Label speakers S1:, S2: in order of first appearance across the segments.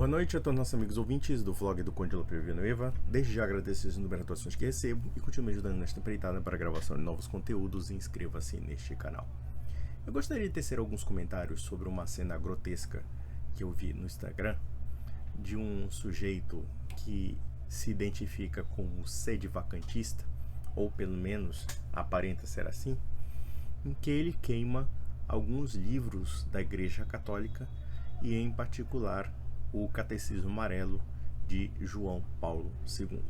S1: Boa noite a todos os nossos amigos ouvintes do vlog do Conde Lope Villanueva. Desde já agradeço as inúmeras atuações que recebo e continuo me ajudando nesta empreitada para a gravação de novos conteúdos e inscreva-se neste canal. Eu gostaria de tecer alguns comentários sobre uma cena grotesca que eu vi no Instagram de um sujeito que se identifica como sedevacantista, ou pelo menos aparenta ser assim, em que ele queima alguns livros da Igreja Católica e em particular o Catecismo Amarelo de João Paulo II.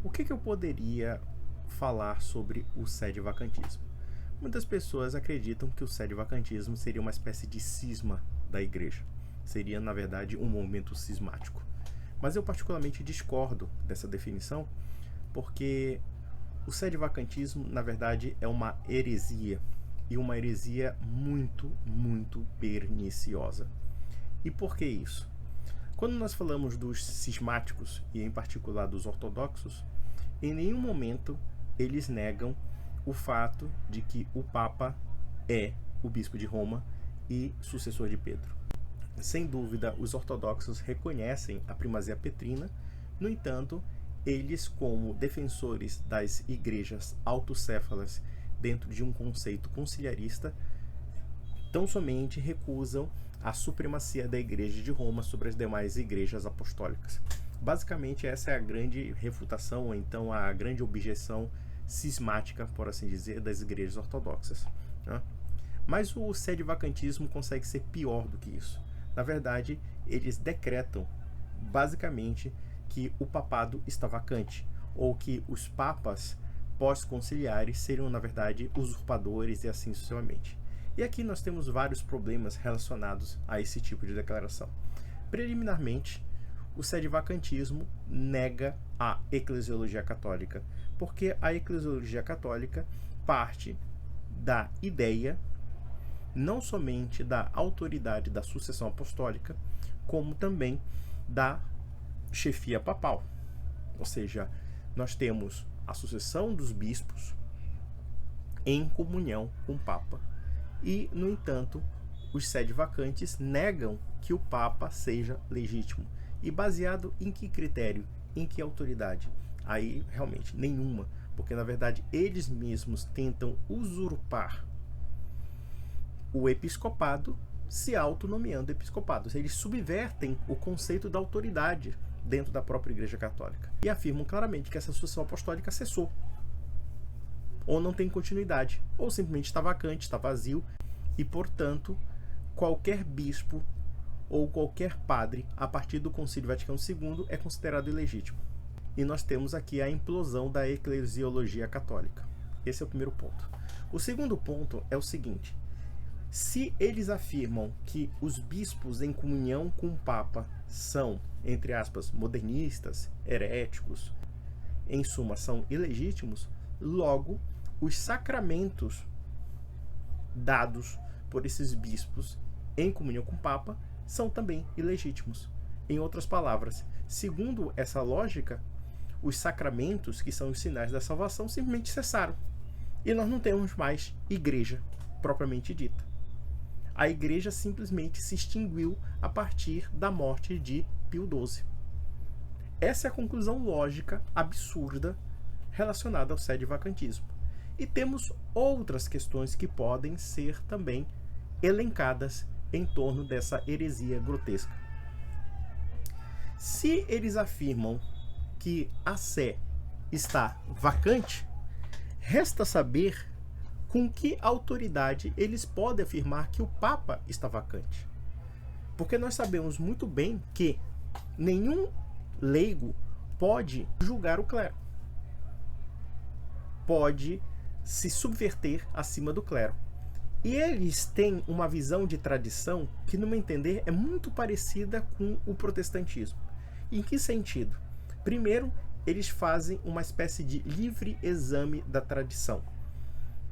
S1: O que eu poderia falar sobre o sedevacantismo? Muitas pessoas acreditam que o sedevacantismo seria uma espécie de cisma da Igreja. Seria, na verdade, um movimento cismático. Mas eu particularmente discordo dessa definição, porque o sedevacantismo, na verdade, é uma heresia, e uma heresia muito perniciosa. E por que isso? Quando nós falamos dos cismáticos, e em particular dos ortodoxos, em nenhum momento eles negam o fato de que o Papa é o bispo de Roma e sucessor de Pedro. Sem dúvida, os ortodoxos reconhecem a primazia petrina, no entanto, eles, como defensores das igrejas autocéfalas dentro de um conceito conciliarista, tão somente recusam a supremacia da Igreja de Roma sobre as demais igrejas apostólicas. Basicamente, essa é a grande refutação, ou então a grande objeção cismática, por assim dizer, das igrejas ortodoxas, né? Mas o sedevacantismo consegue ser pior do que isso. Na verdade, eles decretam, basicamente, que o papado está vacante, ou que os papas pós-conciliares seriam, na verdade, usurpadores e assim sucessivamente. E aqui nós temos vários problemas relacionados a esse tipo de declaração. Preliminarmente, o sedevacantismo nega a eclesiologia católica, porque a eclesiologia católica parte da ideia não somente da autoridade da sucessão apostólica, como também da chefia papal. Ou seja, nós temos a sucessão dos bispos em comunhão com o Papa. E, no entanto, os sedevacantes negam que o Papa seja legítimo. E baseado em que critério? Em que autoridade? Aí, realmente, nenhuma. Porque, na verdade, eles mesmos tentam usurpar o episcopado se autonomeando episcopado. Eles subvertem o conceito da autoridade dentro da própria Igreja Católica. E afirmam claramente que essa sucessão apostólica cessou. Ou não tem continuidade, ou simplesmente está vacante, está vazio, e, portanto, qualquer bispo ou qualquer padre, a partir do Concílio Vaticano II, é considerado ilegítimo. E nós temos aqui a implosão da eclesiologia católica. Esse é o primeiro ponto. O segundo ponto é o seguinte: se eles afirmam que os bispos em comunhão com o Papa são, entre aspas, modernistas, heréticos, em suma, são ilegítimos, logo, os sacramentos dados por esses bispos em comunhão com o Papa são também ilegítimos. Em outras palavras, segundo essa lógica, os sacramentos, que são os sinais da salvação, simplesmente cessaram. E nós não temos mais igreja propriamente dita. A igreja simplesmente se extinguiu a partir da morte de Pio XII. Essa é a conclusão lógica absurda relacionada ao sedevacantismo. E temos outras questões que podem ser também elencadas em torno dessa heresia grotesca. Se eles afirmam que a sé está vacante, resta saber com que autoridade eles podem afirmar que o Papa está vacante. Porque nós sabemos muito bem que nenhum leigo pode julgar o clero. Pode se subverter acima do clero. E eles têm uma visão de tradição que, no meu entender, é muito parecida com o protestantismo. Em que sentido? Primeiro, eles fazem uma espécie de livre exame da tradição.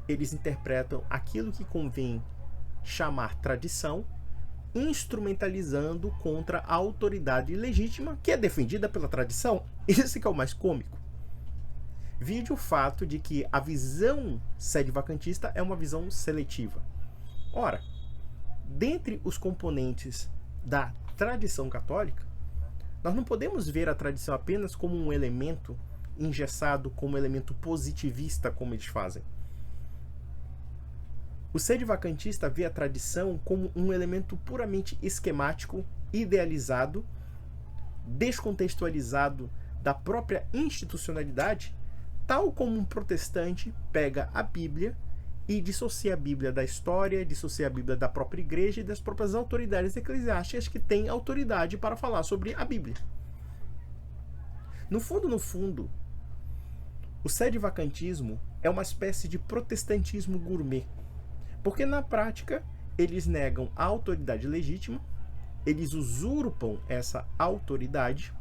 S1: Eles interpretam aquilo que convém chamar tradição, instrumentalizando contra a autoridade legítima que é defendida pela tradição. Esse que é o mais cômico. Vide o fato de que a visão sedevacantista é uma visão seletiva. Ora, dentre os componentes da tradição católica, nós não podemos ver a tradição apenas como um elemento engessado, como um elemento positivista, como eles fazem. O sedevacantista vê a tradição como um elemento puramente esquemático, idealizado, descontextualizado da própria institucionalidade, tal como um protestante pega a Bíblia e dissocia a Bíblia da história, dissocia a Bíblia da própria igreja e das próprias autoridades eclesiásticas que têm autoridade para falar sobre a Bíblia. No fundo, o sedevacantismo é uma espécie de protestantismo gourmet, porque na prática eles negam a autoridade legítima, eles usurpam essa autoridade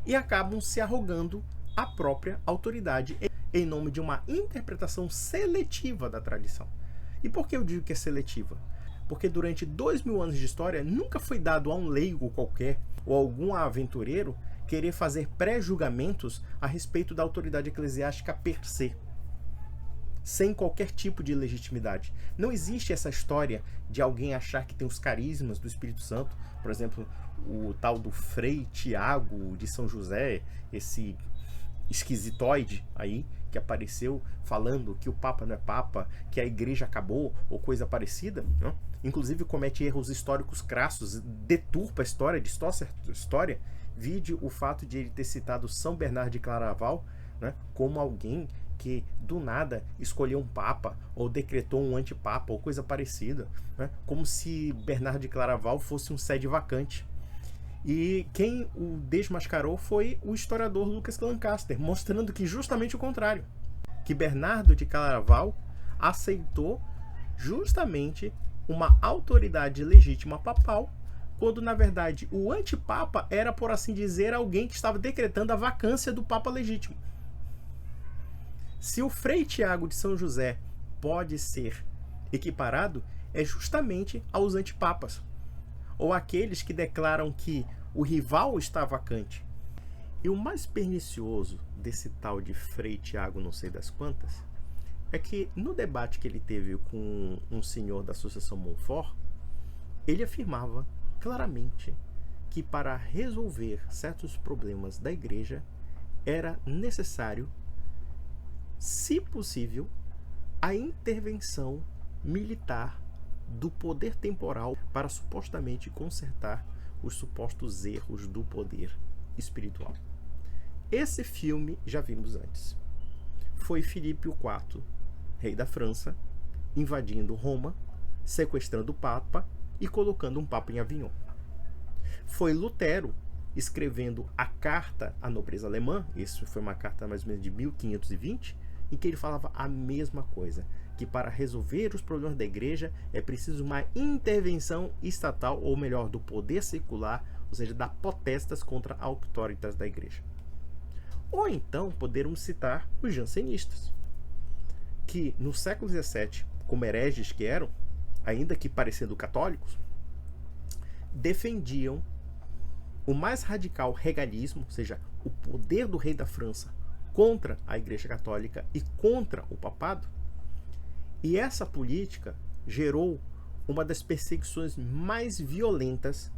S1: e acabam se arrogando a própria autoridade em nome de uma interpretação seletiva da tradição. E por que eu digo que é seletiva? Porque durante 2000 anos de história nunca foi dado a um leigo qualquer ou algum aventureiro querer fazer pré-julgamentos a respeito da autoridade eclesiástica per se, sem qualquer tipo de legitimidade. Não existe essa história de alguém achar que tem os carismas do Espírito Santo, por exemplo, o tal do Frei Tiago de São José, esse esquisitoide aí, que apareceu falando que o Papa não é Papa, que a igreja acabou, ou coisa parecida, né? Inclusive comete erros históricos crassos, deturpa a história, distorce a história. Vide o fato de ele ter citado São Bernardo de Claraval, né, como alguém que do nada escolheu um papa ou decretou um antipapa ou coisa parecida, né, como se Bernardo de Claraval fosse um sedevacante. E quem o desmascarou foi o historiador Lucas Lancaster, mostrando que justamente o contrário, que Bernardo de Claraval aceitou justamente uma autoridade legítima papal, quando na verdade o antipapa era, por assim dizer, alguém que estava decretando a vacância do papa legítimo. Se o Frei Tiago de São José pode ser equiparado, é justamente aos antipapas, ou aqueles que declaram que o rival está vacante. E o mais pernicioso desse tal de Frei Tiago não sei das quantas é que no debate que ele teve com um senhor da Associação Montfort, ele afirmava claramente que para resolver certos problemas da igreja era necessário, se possível, a intervenção militar do poder temporal para supostamente consertar os supostos erros do poder espiritual. Esse filme já vimos antes. Foi Filipe IV, rei da França, invadindo Roma, sequestrando o Papa e colocando um Papa em Avignon. Foi Lutero escrevendo a Carta à Nobreza Alemã, isso foi uma carta mais ou menos de 1520, em que ele falava a mesma coisa, que para resolver os problemas da igreja é preciso uma intervenção estatal, ou melhor, do poder secular, ou seja, da potestas contra a autoritas da igreja. Ou então podermos citar os jansenistas, que no século XVII, como hereges que eram, ainda que parecendo católicos, defendiam o mais radical regalismo, ou seja, o poder do rei da França contra a Igreja Católica e contra o papado. E essa política gerou uma das perseguições mais violentas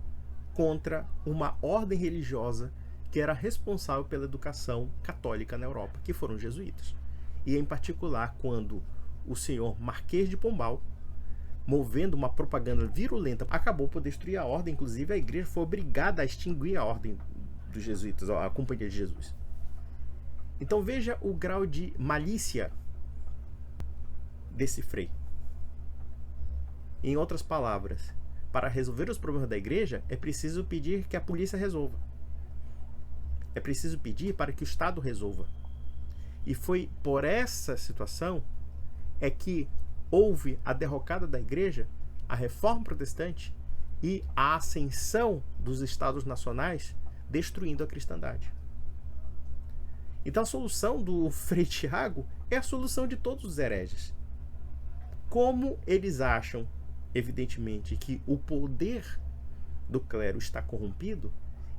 S1: contra uma ordem religiosa que era responsável pela educação católica na Europa, que foram os jesuítas. E em particular quando o senhor Marquês de Pombal, movendo uma propaganda virulenta, acabou por destruir a ordem. Inclusive a igreja foi obrigada a extinguir a ordem dos jesuítas, a Companhia de Jesus. Então veja o grau de malícia desse frei. Em outras palavras, para resolver os problemas da igreja é preciso pedir que a polícia resolva. É preciso pedir para que o Estado resolva. E foi por essa situação é que houve a derrocada da igreja, a reforma protestante e a ascensão dos estados nacionais, destruindo a cristandade. Então a solução do Frei Tiago é a solução de todos os hereges. Como eles acham, evidentemente, que o poder do clero está corrompido,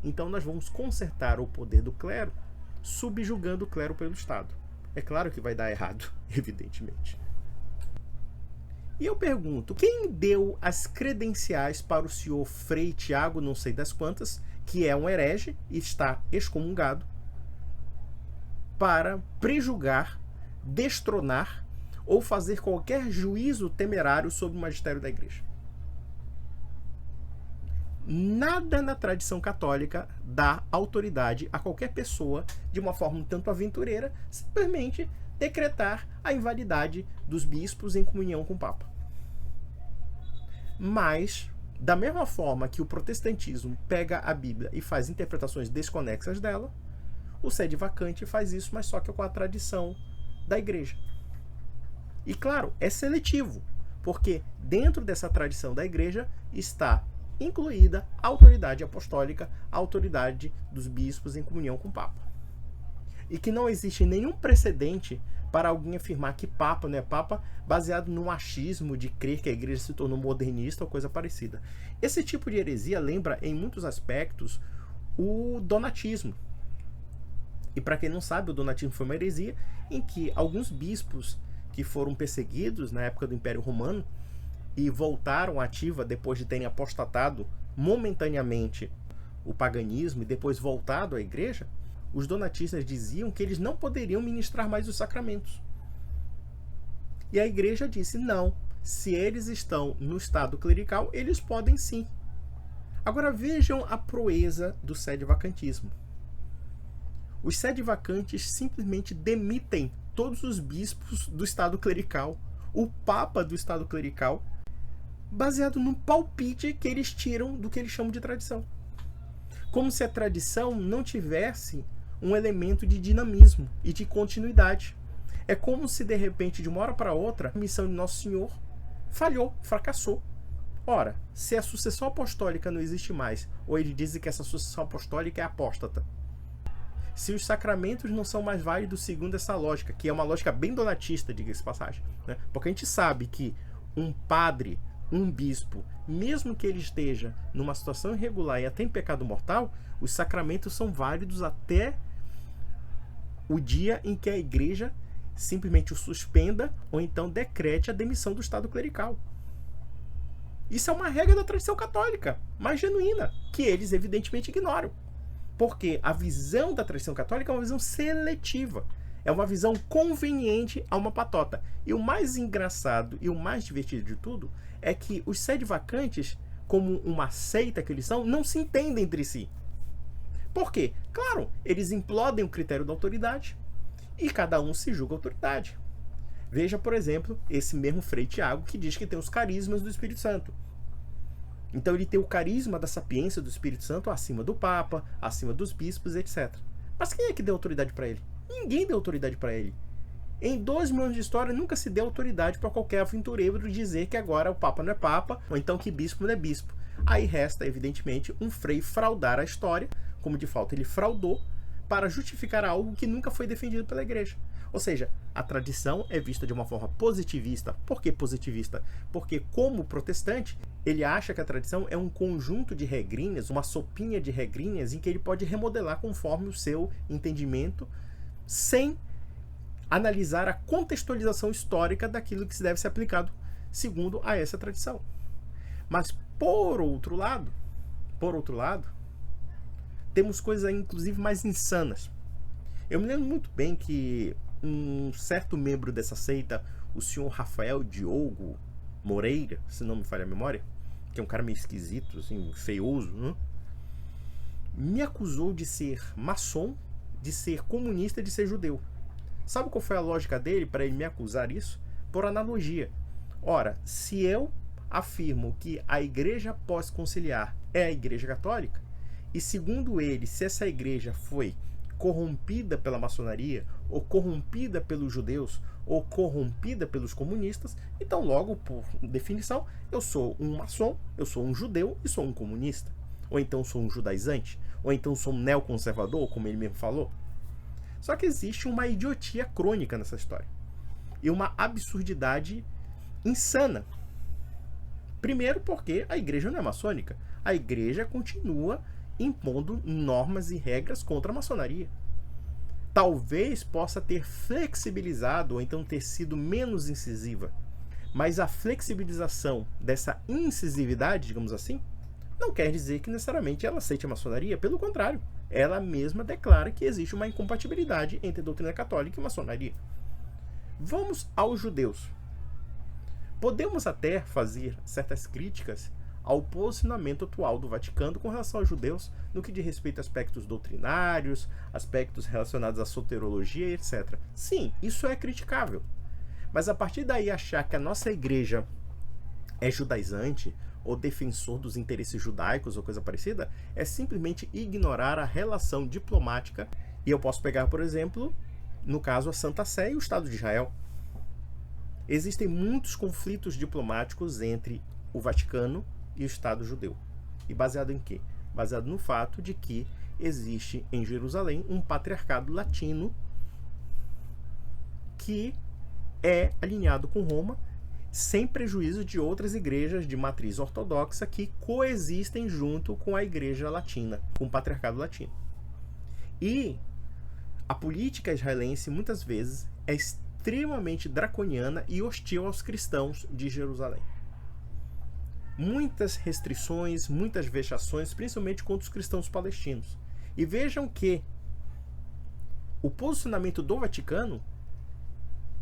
S1: então nós vamos consertar o poder do clero subjugando o clero pelo Estado. É claro que vai dar errado, evidentemente. E eu pergunto, quem deu as credenciais para o senhor Frei Tiago, não sei das quantas, que é um herege e está excomungado, para prejulgar, destronar ou fazer qualquer juízo temerário sobre o magistério da igreja? Nada na tradição católica dá autoridade a qualquer pessoa, de uma forma um tanto aventureira, simplesmente decretar a invalidade dos bispos em comunhão com o Papa. Mas, da mesma forma que o protestantismo pega a Bíblia e faz interpretações desconexas dela, o sede vacante faz isso, mas só que com a tradição da igreja. E claro, é seletivo, porque dentro dessa tradição da igreja está incluída a autoridade apostólica, a autoridade dos bispos em comunhão com o Papa. E que não existe nenhum precedente para alguém afirmar que Papa não é Papa, baseado no achismo de crer que a igreja se tornou modernista ou coisa parecida. Esse tipo de heresia lembra, em muitos aspectos, o donatismo. E para quem não sabe, o donatismo foi uma heresia em que alguns bispos que foram perseguidos na época do Império Romano e voltaram à ativa depois de terem apostatado momentaneamente o paganismo e depois voltado à igreja, os donatistas diziam que eles não poderiam ministrar mais os sacramentos. E a igreja disse, não, se eles estão no estado clerical, eles podem sim. Agora vejam a proeza do sedevacantismo. Os sedevacantes simplesmente demitem todos os bispos do estado clerical, o papa do estado clerical, baseado num palpite que eles tiram do que eles chamam de tradição. Como se a tradição não tivesse um elemento de dinamismo e de continuidade. É como se, de repente, de uma hora para outra, a missão de Nosso Senhor falhou, fracassou. Ora, se a sucessão apostólica não existe mais, ou ele diz que essa sucessão apostólica é apóstata, se os sacramentos não são mais válidos segundo essa lógica, que é uma lógica bem donatista, diga-se de passagem, né? Porque a gente sabe que um padre, um bispo, mesmo que ele esteja numa situação irregular e até em pecado mortal, os sacramentos são válidos até o dia em que a igreja simplesmente o suspenda ou então decrete a demissão do estado clerical. Isso é uma regra da tradição católica, mais genuína, que eles evidentemente ignoram. Porque a visão da tradição católica é uma visão seletiva. É uma visão conveniente a uma patota. E o mais engraçado e o mais divertido de tudo é que os sedevacantes, como uma seita que eles são, não se entendem entre si. Por quê? Claro, eles implodem o critério da autoridade e cada um se julga autoridade. Veja, por exemplo, esse mesmo Frei Tiago que diz que tem os carismas do Espírito Santo. Então ele tem o carisma da sapiência do Espírito Santo acima do Papa, acima dos bispos, etc. Mas quem é que deu autoridade para ele? Ninguém deu autoridade para ele. Em 2 mil anos de história nunca se deu autoridade para qualquer aventureiro dizer que agora o Papa não é Papa, ou então que bispo não é bispo. Aí resta, evidentemente, um Frei fraudar a história, como de fato ele fraudou, para justificar algo que nunca foi defendido pela igreja. Ou seja, a tradição é vista de uma forma positivista. Por que positivista? Porque, como protestante, ele acha que a tradição é um conjunto de regrinhas, uma sopinha de regrinhas em que ele pode remodelar conforme o seu entendimento, sem analisar a contextualização histórica daquilo que se deve ser aplicado segundo a essa tradição. Mas, por outro lado, temos coisas inclusive mais insanas. Eu me lembro muito bem que um certo membro dessa seita, o senhor Rafael Diogo Moreira, se não me falha a memória, que é um cara meio esquisito, assim, feioso, né? Me acusou de ser maçom, de ser comunista e de ser judeu. Sabe qual foi a lógica dele para ele me acusar isso? Por analogia. Ora, se eu afirmo que a igreja pós-conciliar é a igreja católica, e segundo ele, se essa igreja foi corrompida pela maçonaria, ou corrompida pelos judeus, ou corrompida pelos comunistas, então logo, por definição, eu sou um maçom, eu sou um judeu e sou um comunista. Ou então sou um judaizante, ou então sou um neoconservador, como ele mesmo falou. Só que existe uma idiotia crônica nessa história. E uma absurdidade insana. Primeiro porque a igreja não é maçônica. A igreja continua impondo normas e regras contra a maçonaria. Talvez possa ter flexibilizado ou então ter sido menos incisiva, Mas a flexibilização dessa incisividade, digamos assim, não quer dizer que necessariamente ela aceite a maçonaria. Pelo contrário, ela mesma declara que existe uma incompatibilidade entre a doutrina católica e maçonaria. Vamos aos judeus. Podemos até fazer certas críticas ao posicionamento atual do Vaticano com relação aos judeus no que diz respeito a aspectos doutrinários, aspectos relacionados à soterologia, etc. Sim, isso é criticável. Mas a partir daí achar que a nossa igreja é judaizante ou defensor dos interesses judaicos ou coisa parecida, é simplesmente ignorar a relação diplomática. E eu posso pegar, por exemplo, no caso, a Santa Sé e o Estado de Israel. Existem muitos conflitos diplomáticos entre o Vaticano e o Estado judeu. E baseado em quê? Baseado no fato de que existe em Jerusalém um patriarcado latino que é alinhado com Roma, sem prejuízo de outras igrejas de matriz ortodoxa que coexistem junto com a igreja latina, com o patriarcado latino. E a política israelense, muitas vezes, é extremamente draconiana e hostil aos cristãos de Jerusalém. Muitas restrições, muitas vexações, principalmente contra os cristãos palestinos. E vejam que o posicionamento do Vaticano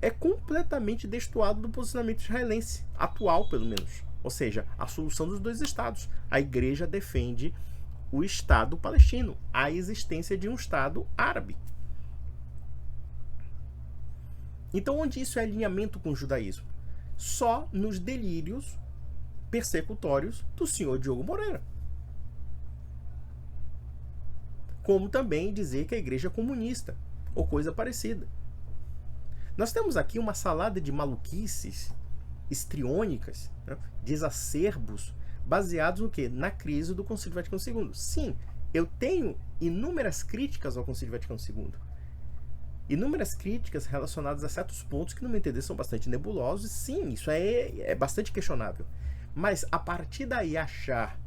S1: é completamente destoado do posicionamento israelense, atual pelo menos. Ou seja, a solução dos dois estados. A igreja defende o Estado palestino, a existência de um Estado árabe. Então, onde isso é alinhamento com o judaísmo? Só nos delírios persecutórios do senhor Diogo Moreira. Como também dizer que a igreja é comunista, ou coisa parecida. Nós temos aqui uma salada de maluquices histriônicas, né, de exacerbos, baseados no quê? Na crise do Concílio Vaticano II. Sim, eu tenho inúmeras críticas ao Concílio Vaticano II. Inúmeras críticas relacionadas a certos pontos que, no meu entender, são bastante nebulosos. Sim, isso é bastante questionável. Mas, a partir daí, achar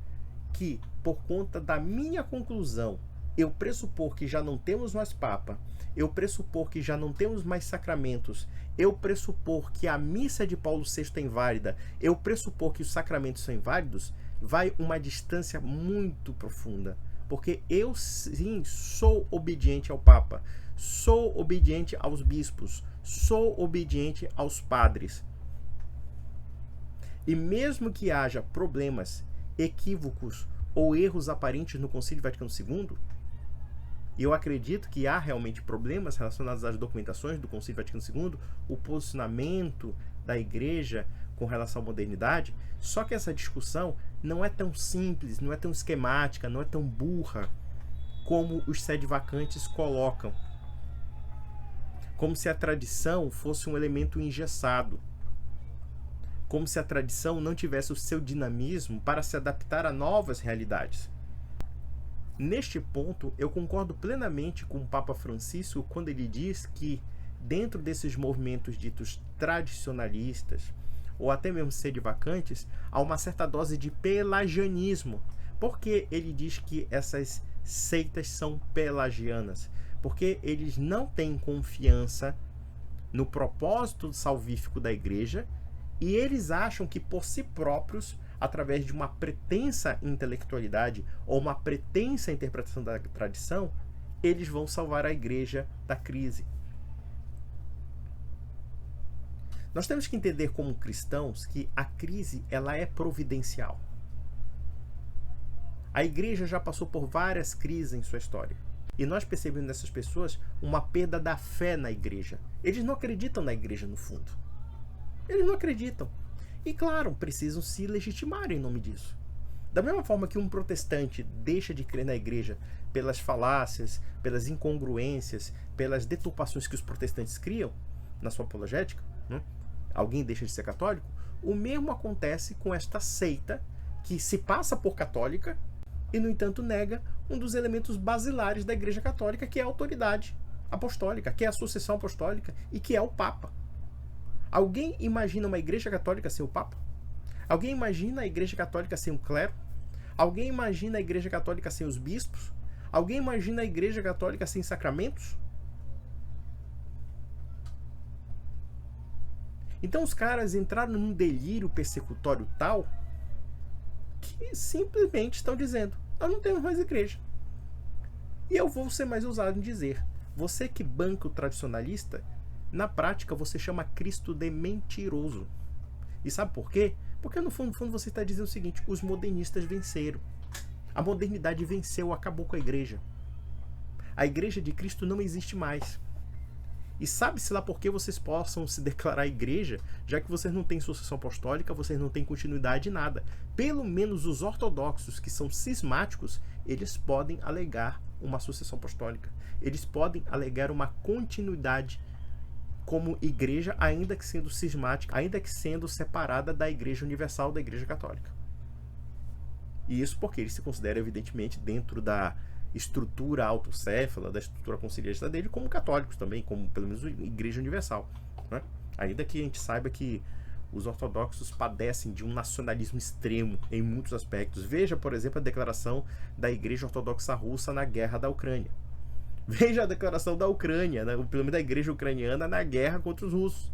S1: que, por conta da minha conclusão, eu pressupor que já não temos mais Papa, eu pressupor que já não temos mais sacramentos, eu pressupor que a missa de Paulo VI é inválida, eu pressupor que os sacramentos são inválidos, vai uma distância muito profunda. Porque eu, sim, sou obediente ao Papa, sou obediente aos bispos, sou obediente aos padres. E mesmo que haja problemas, equívocos ou erros aparentes no Concílio Vaticano II, e eu acredito que há realmente problemas relacionados às documentações do Concílio Vaticano II, o posicionamento da igreja com relação à modernidade, só que essa discussão não é tão simples, não é tão esquemática, não é tão burra como os sedevacantes colocam. Como se a tradição fosse um elemento engessado. Como se a tradição não tivesse o seu dinamismo para se adaptar a novas realidades. Neste ponto, eu concordo plenamente com o Papa Francisco quando ele diz que, dentro desses movimentos ditos tradicionalistas, ou até mesmo sedevacantes, há uma certa dose de pelagianismo. Por que ele diz que essas seitas são pelagianas? Porque eles não têm confiança no propósito salvífico da igreja e eles acham que, por si próprios, através de uma pretensa intelectualidade ou uma pretensa interpretação da tradição, eles vão salvar a igreja da crise. Nós temos que entender como cristãos que a crise ela é providencial. A igreja já passou por várias crises em sua história. E nós percebemos nessas pessoas uma perda da fé na igreja. Eles não acreditam na igreja no fundo. Eles não acreditam. E claro, precisam se legitimar em nome disso. Da mesma forma que um protestante deixa de crer na igreja pelas falácias, pelas incongruências, pelas deturpações que os protestantes criam na sua apologética, né? Alguém deixa de ser católico, o mesmo acontece com esta seita que se passa por católica e, no entanto, nega um dos elementos basilares da Igreja Católica, que é a autoridade apostólica, que é a sucessão apostólica e que é o Papa. Alguém imagina uma Igreja Católica sem o Papa? Alguém imagina a Igreja Católica sem o clero? Alguém imagina a Igreja Católica sem os bispos? Alguém imagina a Igreja Católica sem sacramentos? Então os caras entraram num delírio persecutório tal que simplesmente estão dizendo: nós não temos mais igreja. E eu vou ser mais ousado em dizer: você que banca o tradicionalista, na prática você chama Cristo de mentiroso. E sabe por quê? Porque no fundo você está dizendo o seguinte: os modernistas venceram. A modernidade venceu, acabou com a igreja. A igreja de Cristo não existe mais. E sabe-se lá por que vocês possam se declarar igreja, já que vocês não têm sucessão apostólica, vocês não têm continuidade em nada. Pelo menos os ortodoxos, que são cismáticos, eles podem alegar uma sucessão apostólica. Eles podem alegar uma continuidade como igreja, ainda que sendo cismática, ainda que sendo separada da igreja universal, da igreja católica. E isso porque eles se consideram, evidentemente, dentro da estrutura autocéfala, da estrutura conciliarista dele, como católicos também, como pelo menos igreja universal, né? Ainda que a gente saiba que os ortodoxos padecem de um nacionalismo extremo em muitos aspectos. Veja, por exemplo, a declaração da Igreja Ortodoxa Russa na guerra da Ucrânia. Veja a declaração da Ucrânia, né? Pelo menos da igreja ucraniana, na guerra contra os russos.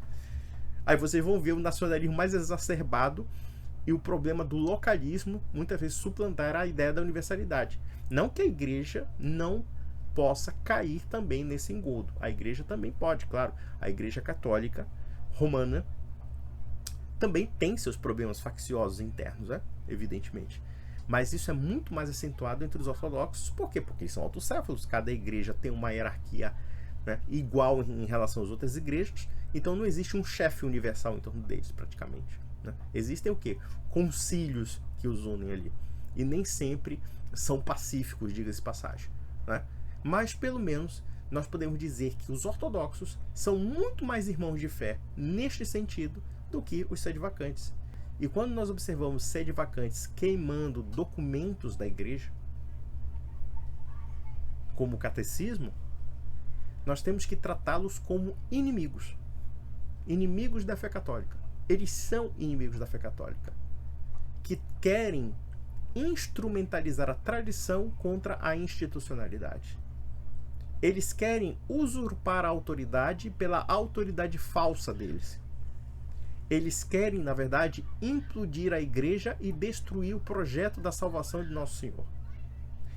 S1: Aí vocês vão ver o nacionalismo mais exacerbado e o problema do localismo, muitas vezes, suplantar a ideia da universalidade. Não que a igreja não possa cair também nesse engodo. A igreja também pode, claro. A igreja católica romana também tem seus problemas facciosos internos, né? Evidentemente. Mas isso é muito mais acentuado entre os ortodoxos. Por quê? Porque eles são autocéfalos. Cada igreja tem uma hierarquia, né, igual em relação às outras igrejas. Então não existe um chefe universal em torno deles, praticamente, né? Existem o quê? Concílios que os unem ali. E nem sempre são pacíficos, diga-se passagem, né? Mas pelo menos nós podemos dizer que os ortodoxos são muito mais irmãos de fé neste sentido do que os sedevacantes. E quando nós observamos sedevacantes queimando documentos da igreja, como o catecismo, nós temos que tratá-los como inimigos. Inimigos da fé católica. Eles são inimigos da fé católica, que querem instrumentalizar a tradição contra a institucionalidade. Eles querem usurpar a autoridade pela autoridade falsa deles. Eles querem, na verdade, implodir a igreja e destruir o projeto da salvação de Nosso Senhor.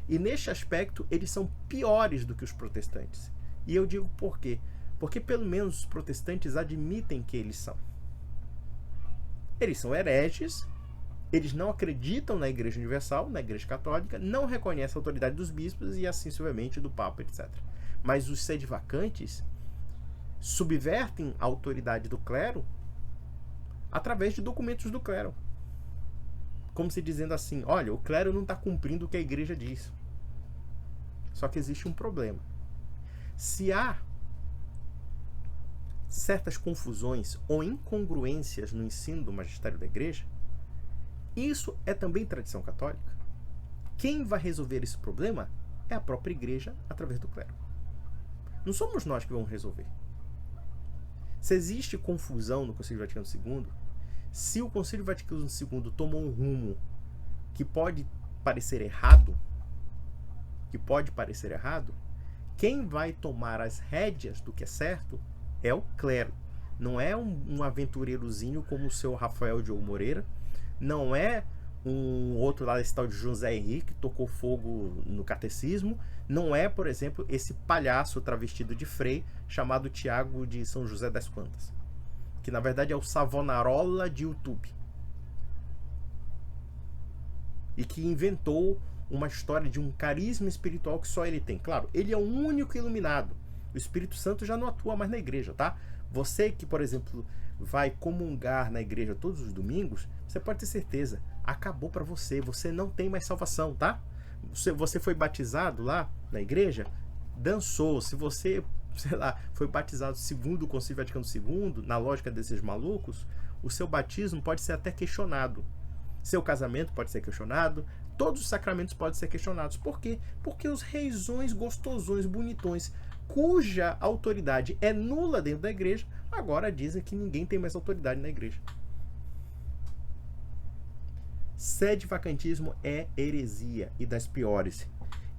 S1: E neste aspecto, eles são piores do que os protestantes. E eu digo por quê? Porque pelo menos os protestantes admitem que eles são. Eles são hereges, eles não acreditam na Igreja Universal, na Igreja Católica, não reconhecem a autoridade dos bispos e assim sucessivamente do Papa, etc. Mas os sedevacantes subvertem a autoridade do clero através de documentos do clero. Como se dizendo assim: olha, o clero não está cumprindo o que a igreja diz. Só que existe um problema. Se há certas confusões ou incongruências no ensino do magistério da igreja, isso é também tradição católica. Quem vai resolver esse problema é a própria igreja através do clero. Não somos nós que vamos resolver. Se existe confusão no Concílio Vaticano II, se o Concílio Vaticano II tomou um rumo que pode parecer errado, quem vai tomar as rédeas do que é certo é o clero. Não é um aventureirozinho como o seu Rafael Diogo Moreira, não é um outro lá, esse tal de José Henrique, que tocou fogo no catecismo, não é, por exemplo, esse palhaço travestido de frei chamado Tiago de São José das Quantas, que na verdade é o Savonarola de YouTube, e que inventou uma história de um carisma espiritual que só ele tem. Claro, ele é o único iluminado. O Espírito Santo já não atua mais na igreja, tá? Você que, por exemplo, vai comungar na igreja todos os domingos, você pode ter certeza, acabou para você, você não tem mais salvação, tá? Você foi batizado lá na igreja, dançou. Se você, sei lá, foi batizado segundo o Concílio Vaticano II, na lógica desses malucos, o seu batismo pode ser até questionado. Seu casamento pode ser questionado, todos os sacramentos podem ser questionados. Por quê? Porque os reisões gostosões, bonitões, cuja autoridade é nula dentro da igreja, agora dizem que ninguém tem mais autoridade na igreja. Sedevacantismo é heresia e das piores.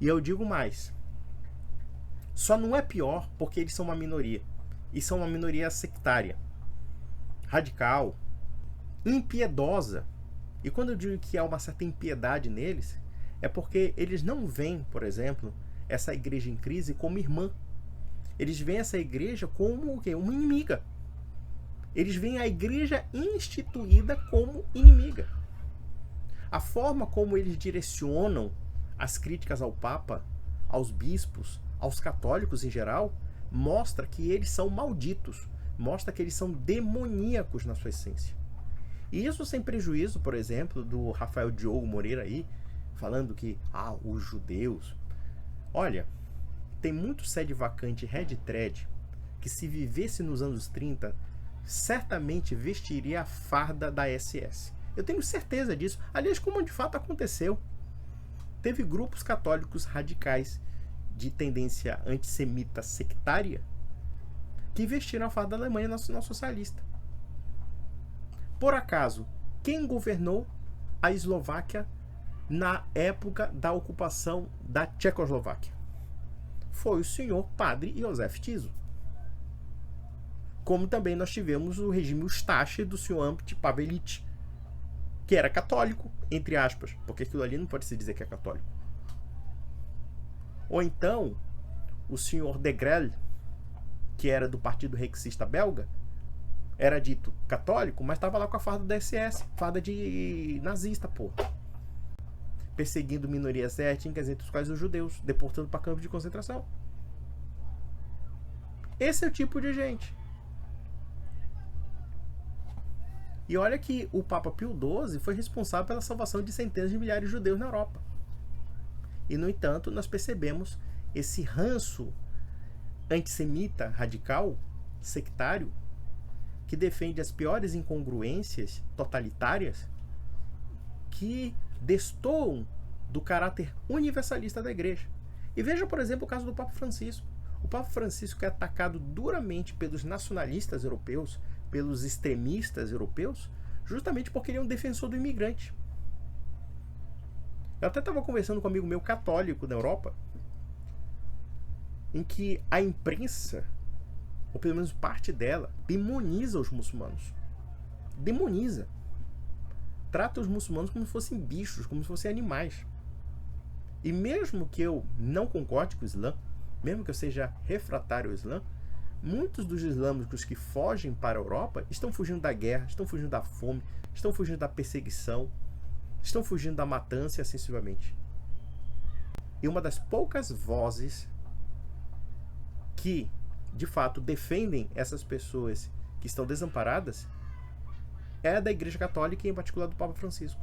S1: E eu digo mais, só não é pior porque eles são uma minoria, e são uma minoria sectária. radical, impiedosa. E quando eu digo que há uma certa impiedade neles, é porque eles não veem, por exemplo, essa igreja em crise como irmã. Eles veem essa igreja como o quê? Uma inimiga. Eles veem a igreja instituída como inimiga. A forma como eles direcionam as críticas ao Papa, aos bispos, aos católicos em geral, mostra que eles são malditos, mostra que eles são demoníacos na sua essência. E isso sem prejuízo, por exemplo, do Rafael Diogo Moreira aí, falando que, os judeus... Olha, tem muito sede vacante Red Thread que, se vivesse nos anos 30, certamente vestiria a farda da SS. Eu tenho certeza disso. Aliás, como de fato aconteceu. Teve grupos católicos radicais de tendência antissemita sectária que vestiram a farda da Alemanha nacional socialista. Por acaso, quem governou a Eslováquia na época da ocupação da Tchecoslováquia? Foi o senhor padre Józef Tiso. Como também nós tivemos o regime Ustache do senhor Ante Pavelić, que era católico, entre aspas, porque aquilo ali não pode se dizer que é católico. Ou então, o senhor De Grelle, que era do partido rexista belga, era dito católico, mas estava lá com a farda da SS, farda de nazista, pô. Perseguindo minorias étnicas, entre os quais os judeus, deportando para campos de concentração. Esse é o tipo de gente. E olha que o Papa Pio XII foi responsável pela salvação de centenas de milhares de judeus na Europa. E, no entanto, nós percebemos esse ranço antissemita, radical, sectário, que defende as piores incongruências totalitárias que destoam do caráter universalista da igreja. E veja, por exemplo, o caso do Papa Francisco. O Papa Francisco é atacado duramente pelos nacionalistas europeus, pelos extremistas europeus, justamente porque ele é um defensor do imigrante. Eu até estava conversando com um amigo meu católico da Europa, em que a imprensa, ou pelo menos parte dela, demoniza os muçulmanos. Demoniza. Trata os muçulmanos como se fossem bichos, como se fossem animais. E mesmo que eu não concorde com o Islã, mesmo que eu seja refratário ao Islã, muitos dos islâmicos que fogem para a Europa estão fugindo da guerra, estão fugindo da fome, estão fugindo da perseguição, estão fugindo da matança e assim sucessivamente. E uma das poucas vozes que, de fato, defendem essas pessoas que estão desamparadas é a da Igreja Católica e, em particular, do Papa Francisco.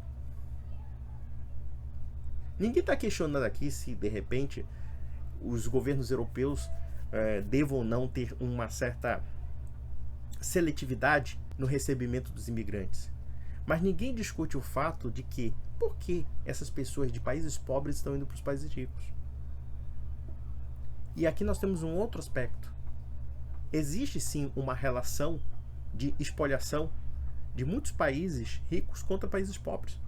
S1: Ninguém está questionando aqui se, de repente, os governos europeus devam ou não ter uma certa seletividade no recebimento dos imigrantes. Mas ninguém discute o fato de que, por que essas pessoas de países pobres estão indo para os países ricos? E aqui nós temos um outro aspecto. Existe sim uma relação de espoliação de muitos países ricos contra países pobres.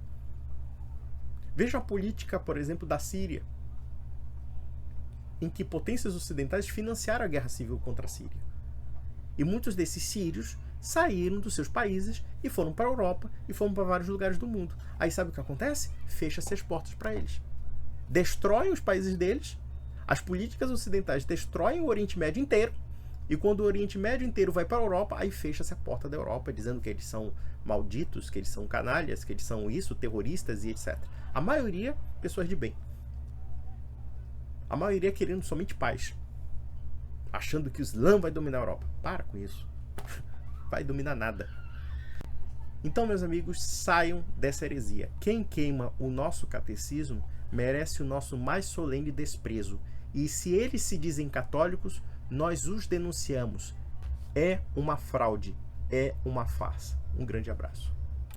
S1: Veja a política, por exemplo, da Síria, em que potências ocidentais financiaram a guerra civil contra a Síria. E muitos desses sírios saíram dos seus países e foram para a Europa e foram para vários lugares do mundo. Aí sabe o que acontece? Fecha-se as portas para eles. Destroem os países deles, as políticas ocidentais destroem o Oriente Médio inteiro, e quando o Oriente Médio inteiro vai para a Europa, aí fecha-se a porta da Europa, dizendo que eles são malditos, que eles são canalhas, que eles são isso, terroristas e etc. A maioria, pessoas de bem. A maioria querendo somente paz. Achando que o Islã vai dominar a Europa. Para com isso. Vai dominar nada. Então, meus amigos, saiam dessa heresia. Quem queima o nosso catecismo merece o nosso mais solene desprezo. E se eles se dizem católicos, nós os denunciamos. É uma fraude. É uma farsa. Um grande abraço.